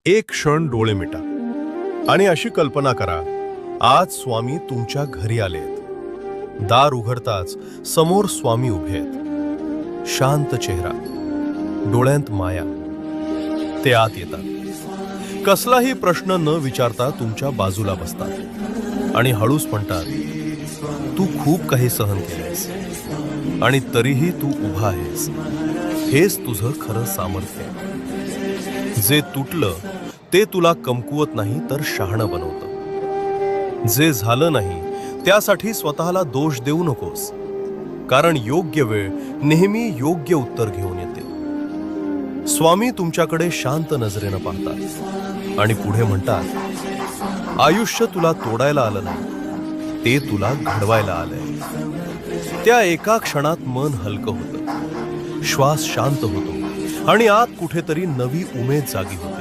एक क्षण डोळे मिटा आणि अशी कल्पना करा, आज स्वामी तुमच्या घरी आलेत. दार उघडताच समोर स्वामी उभे आहेत. शांत चेहरा, डोळ्यांत माया. ते आत येतात. कसलाही प्रश्न न विचारता तुमच्या बाजूला बसतात आणि हळूच म्हणतात, तू खूप काही सहन केलेस आणि तरीही तू उभा आहेस. हेच तुझं खरं सामर्थ्य. जे तुटलं ते तुला कमकुवत नाही तर शहाणं बनवतं. जे झालं नाही त्यासाठी स्वतःला दोष देऊ नकोस, कारण योग्य वेळ नेहमी योग्य उत्तर घेऊन येते. स्वामी तुमच्याकडे शांत नजरेनं पाहतात आणि पुढे म्हणतात, आयुष्य तुला तोडायला आलं नाही, ते तुला घडवायला आलंय. त्या एका क्षणात मन हलकं होतं, श्वास शांत होतो आणि आत कुठेतरी नवी उमेद जागी होते.